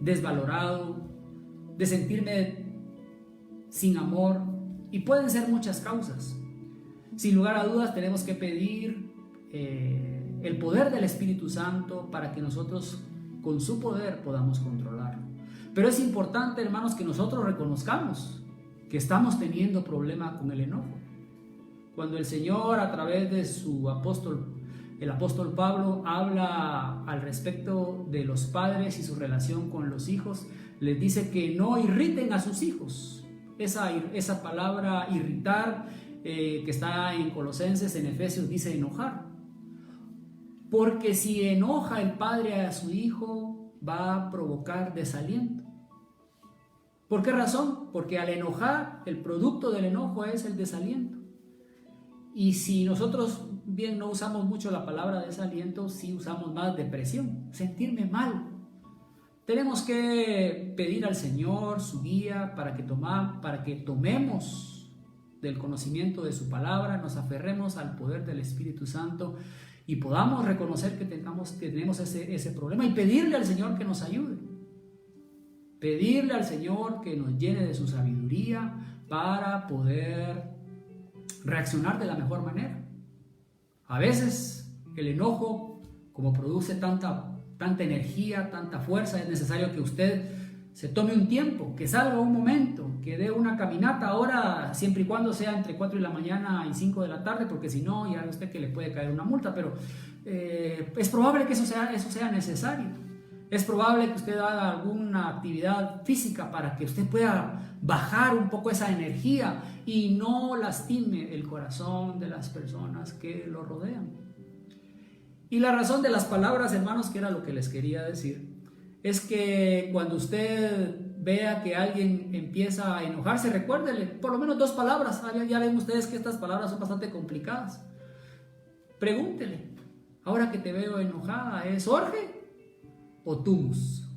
desvalorado, de sentirme sin amor, y pueden ser muchas causas. Sin lugar a dudas tenemos que pedir el poder del Espíritu Santo para que nosotros con su poder podamos controlarlo. Pero es importante, hermanos, que nosotros reconozcamos que estamos teniendo problema con el enojo. Cuando el Señor, a través de su apóstol, el apóstol Pablo, habla al respecto de los padres y su relación con los hijos, les dice que no irriten a sus hijos. Esa palabra irritar que está en Colosenses, en Efesios, dice enojar. Porque si enoja el padre a su hijo, va a provocar desaliento. ¿Por qué razón? Porque al enojar, el producto del enojo es el desaliento. Y si nosotros bien no usamos mucho la palabra desaliento, sí usamos más depresión, sentirme mal. Tenemos que pedir al Señor su guía para que tomemos del conocimiento de su palabra, nos aferremos al poder del Espíritu Santo y podamos reconocer que tenemos ese problema y pedirle al Señor que nos ayude. Pedirle al Señor que nos llene de su sabiduría para poder reaccionar de la mejor manera. A veces el enojo, como produce tanta energía, tanta fuerza, es necesario que usted se tome un tiempo, que salga un momento, que dé una caminata ahora, siempre y cuando sea entre 4 de la mañana y 5 de la tarde, porque si no, ya ve usted que le puede caer una multa, pero es probable que eso sea necesario. Es probable que usted haga alguna actividad física para que usted pueda bajar un poco esa energía y no lastime el corazón de las personas que lo rodean. Y la razón de las palabras, hermanos, que era lo que les quería decir, es que cuando usted vea que alguien empieza a enojarse, recuérdele por lo menos 2 palabras. Ya ven ustedes que estas palabras son bastante complicadas. Pregúntele, ahora que te veo enojada, ¿es orge o tumus?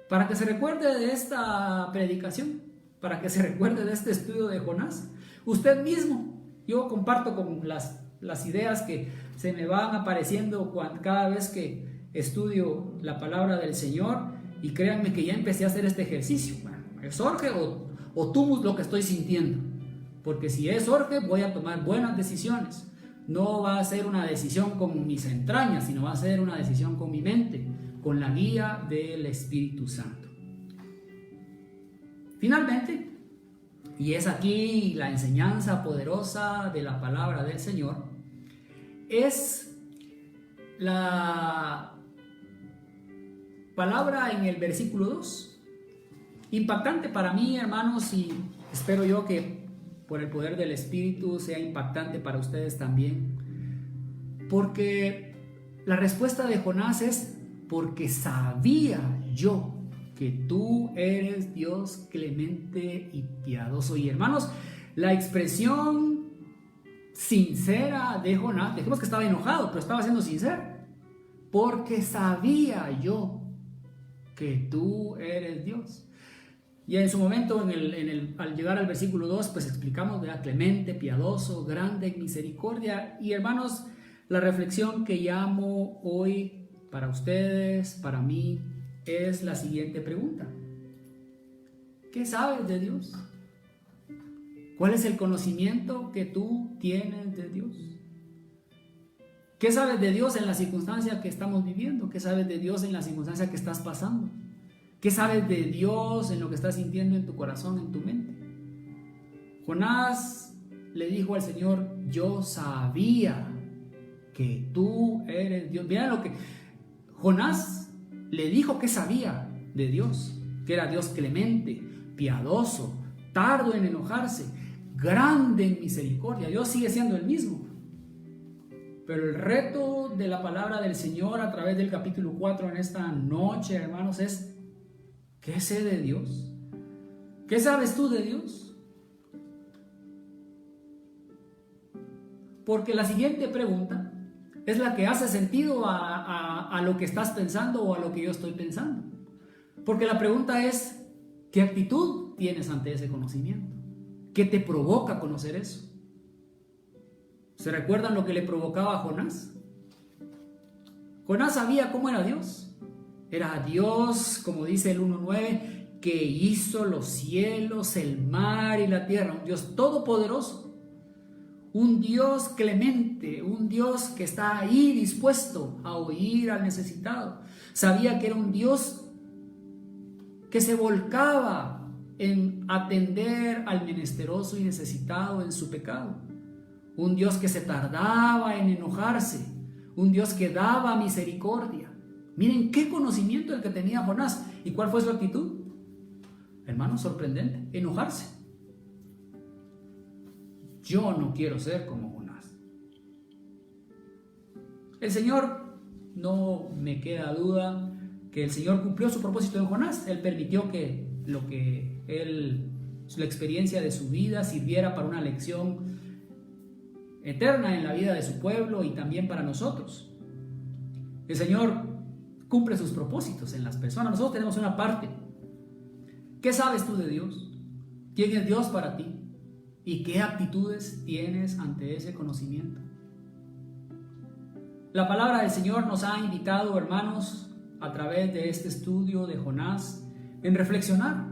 Para que se recuerde de esta predicación, para que se recuerde de este estudio de Jonás. Usted mismo, yo comparto con las ideas que se me van apareciendo cada vez que estudio la palabra del Señor, y créanme que ya empecé a hacer este ejercicio. Bueno, ¿es orge o tumus lo que estoy sintiendo? Porque si es orge, voy a tomar buenas decisiones. No va a ser una decisión con mis entrañas, sino va a ser una decisión con mi mente, con la guía del Espíritu Santo. Finalmente, y es aquí la enseñanza poderosa de la palabra del Señor, es la palabra en el versículo 2. Impactante para mí, hermanos, y espero yo que por el poder del Espíritu sea impactante para ustedes también. Porque la respuesta de Jonás es: porque sabía yo que tú eres Dios clemente y piadoso. Y hermanos, la expresión sincera de Jonás, dijimos que estaba enojado, pero estaba siendo sincero. Porque sabía yo que tú eres Dios. Y en su momento, al llegar al versículo 2, pues explicamos, ¿verdad? Clemente, piadoso, grande en misericordia. Y hermanos, la reflexión que llamo hoy para ustedes, para mí, es la siguiente pregunta: ¿qué sabes de Dios? ¿Cuál es el conocimiento que tú tienes de Dios? ¿Qué sabes de Dios en la circunstancia que estamos viviendo? ¿Qué sabes de Dios en la circunstancia que estás pasando? ¿Qué sabes de Dios en lo que estás sintiendo en tu corazón, en tu mente? Jonás le dijo al Señor: yo sabía que tú eres Dios. Mira lo que Jonás le dijo, que sabía de Dios, que era Dios clemente, piadoso, tardo en enojarse, grande en misericordia. Dios sigue siendo el mismo. Pero el reto de la palabra del Señor a través del capítulo 4 en esta noche, hermanos, es: ¿qué sé de Dios? ¿Qué sabes tú de Dios? Porque la siguiente pregunta es la que hace sentido a lo que estás pensando o a lo que yo estoy pensando. Porque la pregunta es: ¿qué actitud tienes ante ese conocimiento? ¿Qué te provoca conocer eso? ¿Se recuerdan lo que le provocaba a Jonás? Jonás sabía cómo era Dios. Era Dios, como dice el 1:9, que hizo los cielos, el mar y la tierra. Un Dios todopoderoso. Un Dios clemente, un Dios que está ahí dispuesto a oír al necesitado. Sabía que era un Dios que se volcaba en atender al menesteroso y necesitado en su pecado. Un Dios que se tardaba en enojarse. Un Dios que daba misericordia. Miren qué conocimiento el que tenía Jonás. ¿Y cuál fue su actitud? Hermano, sorprendente: enojarse. Yo no quiero ser como Jonás. El Señor, no me queda duda que el Señor cumplió su propósito en Jonás. Él permitió que la experiencia de su vida sirviera para una lección eterna en la vida de su pueblo y también para nosotros. El Señor cumple sus propósitos en las personas. Nosotros tenemos una parte. ¿Qué sabes tú de Dios? ¿Quién es Dios para ti? ¿Y qué actitudes tienes ante ese conocimiento? La palabra del Señor nos ha invitado, hermanos, a través de este estudio de Jonás, en reflexionar.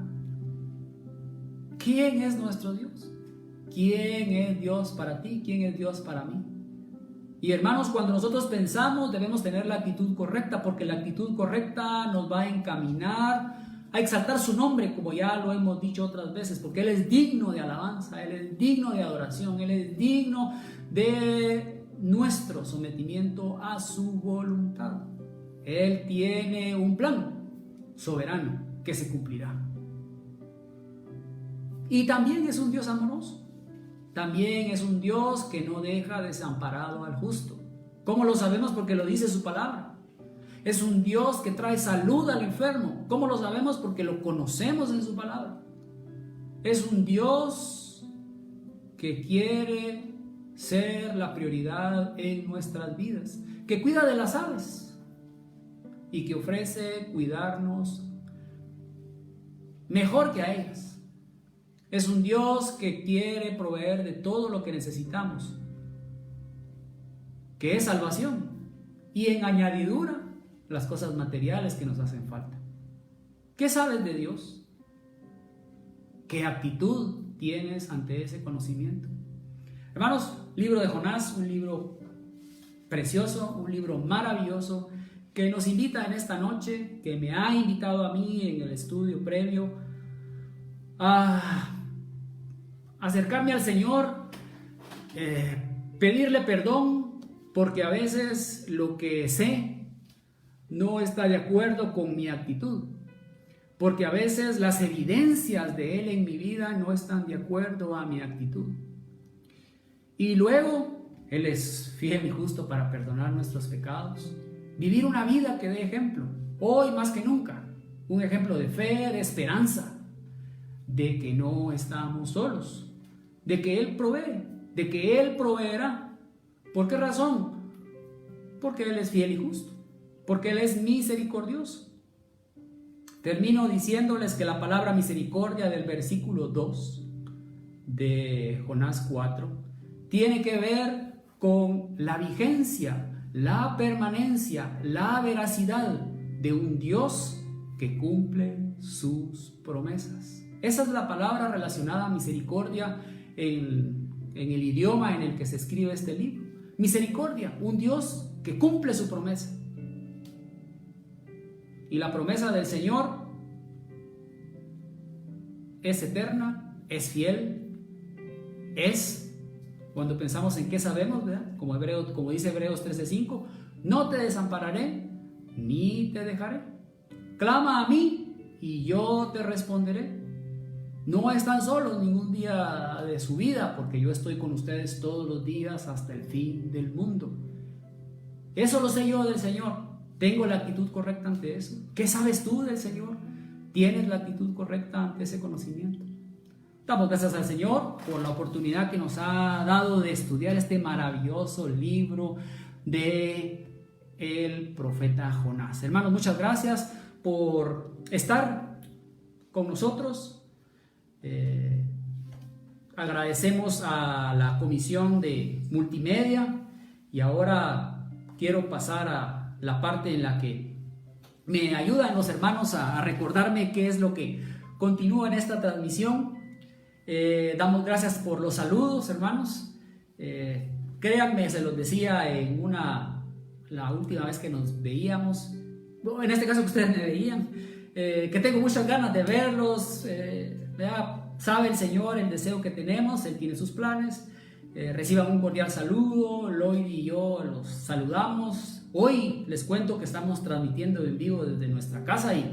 ¿Quién es nuestro Dios? ¿Quién es Dios para ti? ¿Quién es Dios para mí? Y hermanos, cuando nosotros pensamos, debemos tener la actitud correcta, porque la actitud correcta nos va a encaminar a exaltar su nombre, como ya lo hemos dicho otras veces, porque Él es digno de alabanza, Él es digno de adoración, Él es digno de nuestro sometimiento a su voluntad. Él tiene un plan soberano que se cumplirá. Y también es un Dios amoroso. También es un Dios que no deja desamparado al justo. ¿Cómo lo sabemos? Porque lo dice su palabra. Es un Dios que trae salud al enfermo. ¿Cómo lo sabemos? Porque lo conocemos en su palabra. Es un Dios que quiere ser la prioridad en nuestras vidas, que cuida de las aves y que ofrece cuidarnos mejor que a ellas. Es un Dios que quiere proveer de todo lo que necesitamos, que es salvación, y en añadidura las cosas materiales que nos hacen falta. ¿Qué sabes de Dios? ¿Qué actitud tienes ante ese conocimiento? Hermanos, libro de Jonás, un libro precioso, un libro maravilloso, que nos invita en esta noche, que me ha invitado a mí en el estudio previo a acercarme al Señor, pedirle perdón porque a veces lo que sé no está de acuerdo con mi actitud, porque a veces las evidencias de Él en mi vida no están de acuerdo a mi actitud. Y luego Él es fiel y justo para perdonar nuestros pecados, vivir una vida que dé ejemplo, hoy más que nunca, un ejemplo de fe, de esperanza, de que no estamos solos, de que Él provee, de que Él proveerá. ¿Por qué razón? Porque Él es fiel y justo, porque Él es misericordioso. Termino diciéndoles que la palabra misericordia del versículo 2 de Jonás 4 tiene que ver con la vigencia, la permanencia, la veracidad de un Dios que cumple sus promesas. Esa es la palabra relacionada a misericordia en el idioma en el que se escribe este libro. Misericordia, un Dios que cumple su promesa. Y la promesa del Señor es eterna, es fiel, cuando pensamos en qué sabemos, ¿verdad? Como dice Hebreos 13:5, no te desampararé ni te dejaré. Clama a mí y yo te responderé. No están solos ningún día de su vida, porque yo estoy con ustedes todos los días hasta el fin del mundo. Eso lo sé yo del Señor. ¿Tengo la actitud correcta ante eso? ¿Qué sabes tú del Señor? ¿Tienes la actitud correcta ante ese conocimiento? Damos gracias al Señor por la oportunidad que nos ha dado de estudiar este maravilloso libro de el profeta Jonás. Hermanos, muchas gracias por estar con nosotros. Agradecemos a la comisión de multimedia y ahora quiero pasar a la parte en la que me ayudan los hermanos a recordarme qué es lo que continúa en esta transmisión. Damos gracias por los saludos, hermanos. Créanme, se los decía la última vez que nos veíamos, en este caso que ustedes me veían, que tengo muchas ganas de verlos. Sabe el Señor el deseo que tenemos, Él tiene sus planes. Reciban un cordial saludo. Lloyd y yo los saludamos. Hoy les cuento que estamos transmitiendo en vivo desde nuestra casa y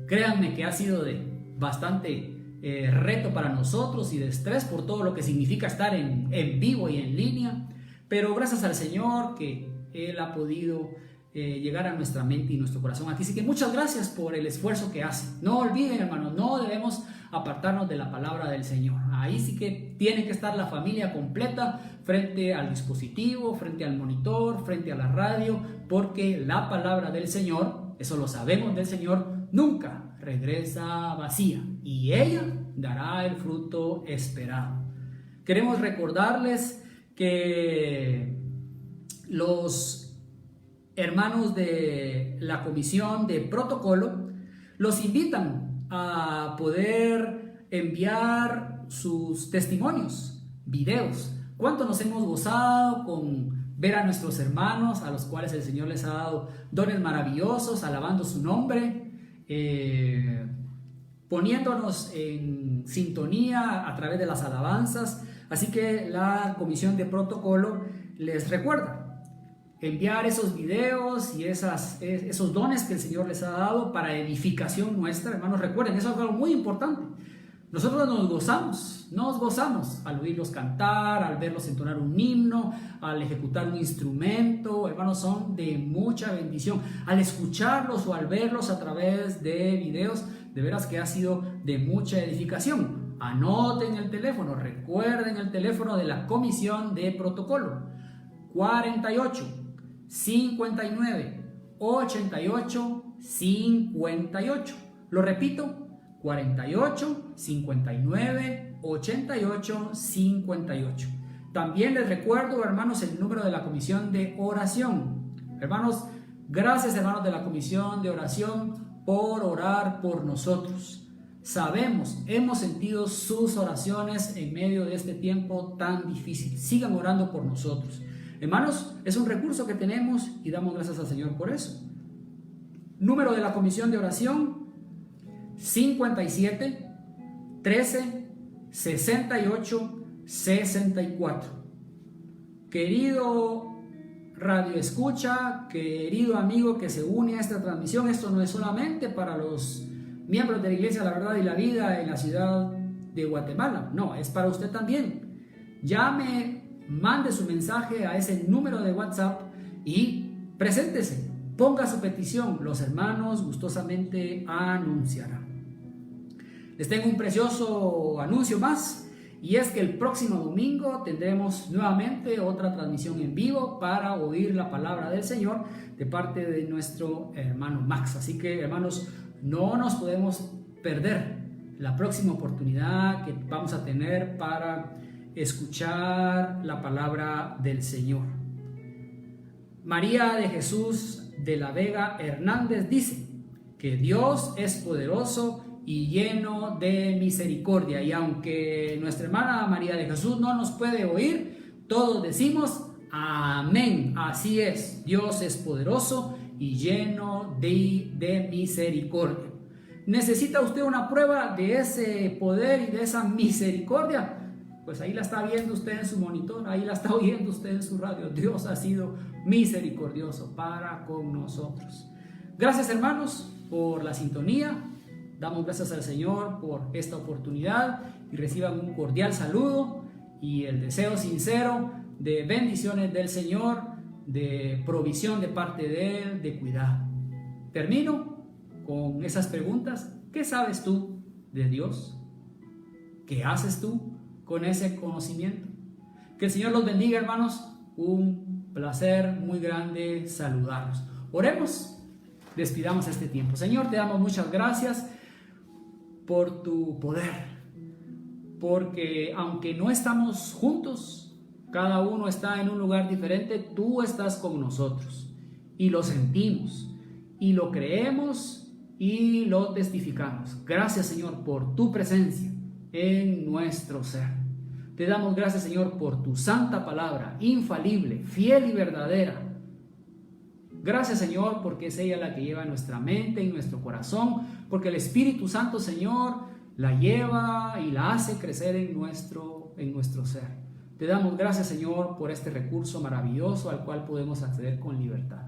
créanme que ha sido de bastante reto para nosotros y de estrés por todo lo que significa estar en vivo y en línea, pero gracias al Señor que Él ha podido llegar a nuestra mente y nuestro corazón. Así que muchas gracias por el esfuerzo que hacen. No olviden, hermanos, no debemos apartarnos de la palabra del Señor. Ahí sí que tiene que estar la familia completa frente al dispositivo, frente al monitor, frente a la radio, porque la palabra del Señor, eso lo sabemos del Señor, nunca regresa vacía y ella dará el fruto esperado. Queremos recordarles que los hermanos de la comisión de protocolo los invitan a poder enviar sus testimonios, videos. ¿Cuánto nos hemos gozado con ver a nuestros hermanos a los cuales el Señor les ha dado dones maravillosos, alabando su nombre, poniéndonos en sintonía a través de las alabanzas? Así que la comisión de protocolo les recuerda enviar esos videos y esos dones que el Señor les ha dado para edificación nuestra. Hermanos, recuerden, eso es algo muy importante. Nosotros nos gozamos al oírlos cantar, al verlos entonar un himno, al ejecutar un instrumento. Hermanos, son de mucha bendición. Al escucharlos o al verlos a través de videos, de veras que ha sido de mucha edificación. Anoten el teléfono, recuerden el teléfono de la comisión de protocolo: 48 59 88 58. Lo repito: 48 59 88 58. También les recuerdo, hermanos, el número de la comisión de oración. Hermanos, gracias, hermanos de la comisión de oración, por orar por nosotros. Sabemos, hemos sentido sus oraciones en medio de este tiempo tan difícil. Sigan orando por nosotros. Hermanos, es un recurso que tenemos y damos gracias al Señor por eso. Número de la comisión de oración: 57 13 68 64. Querido radio escucha, querido amigo que se une a esta transmisión, esto no es solamente para los miembros de la Iglesia La Verdad y la Vida en la ciudad de Guatemala, no, es para usted también. Llame, mande su mensaje a ese número de WhatsApp y preséntese, ponga su petición, los hermanos gustosamente anunciarán. Les tengo un precioso anuncio más. Y es que el próximo domingo tendremos nuevamente otra transmisión en vivo para oír la palabra del Señor de parte de nuestro hermano Max. Así que, hermanos, no nos podemos perder la próxima oportunidad que vamos a tener para escuchar la palabra del Señor. María de Jesús de la Vega Hernández dice que Dios es poderoso y lleno de misericordia. Y aunque nuestra hermana María de Jesús no nos puede oír, todos decimos amén. Así es, Dios es poderoso y lleno de misericordia. ¿Necesita usted una prueba de ese poder y de esa misericordia? Pues ahí la está viendo usted en su monitor, ahí la está oyendo usted en su radio. Dios ha sido misericordioso para con nosotros. Gracias, hermanos, por la sintonía. Damos gracias al Señor por esta oportunidad y reciban un cordial saludo y el deseo sincero de bendiciones del Señor, de provisión de parte de Él, de cuidado. Termino con esas preguntas. ¿Qué sabes tú de Dios? ¿Qué haces tú con ese conocimiento? Que el Señor los bendiga, hermanos. Un placer muy grande saludarlos. Oremos, despidamos este tiempo. Señor, te damos muchas gracias por tu poder, porque aunque no estamos juntos, cada uno está en un lugar diferente, tú estás con nosotros y lo sentimos y lo creemos y lo testificamos. Gracias, Señor, por tu presencia en nuestro ser. Te damos gracias, Señor, por tu santa palabra, infalible, fiel y verdadera. Gracias, Señor, porque es ella la que lleva nuestra mente y nuestro corazón, porque el Espíritu Santo, Señor, la lleva y la hace crecer en nuestro ser. Te damos gracias, Señor, por este recurso maravilloso al cual podemos acceder con libertad.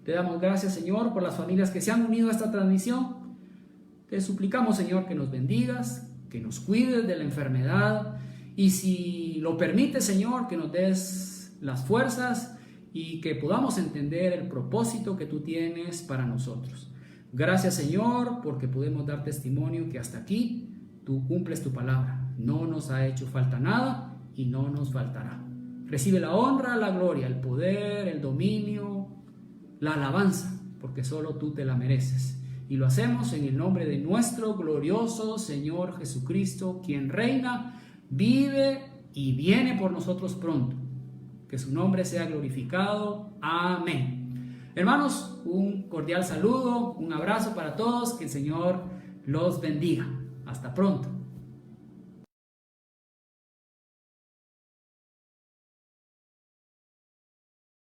Te damos gracias, Señor, por las familias que se han unido a esta transmisión. Te suplicamos, Señor, que nos bendigas, que nos cuides de la enfermedad y, si lo permites, Señor, que nos des las fuerzas y que podamos entender el propósito que tú tienes para nosotros. Gracias, Señor, porque podemos dar testimonio que hasta aquí tú cumples tu palabra. No nos ha hecho falta nada y no nos faltará. Recibe la honra, la gloria, el poder, el dominio, la alabanza, porque solo tú te la mereces. Y lo hacemos en el nombre de nuestro glorioso Señor Jesucristo, quien reina, vive y viene por nosotros pronto. Que su nombre sea glorificado. Amén. Hermanos, un cordial saludo, un abrazo para todos. Que el Señor los bendiga. Hasta pronto.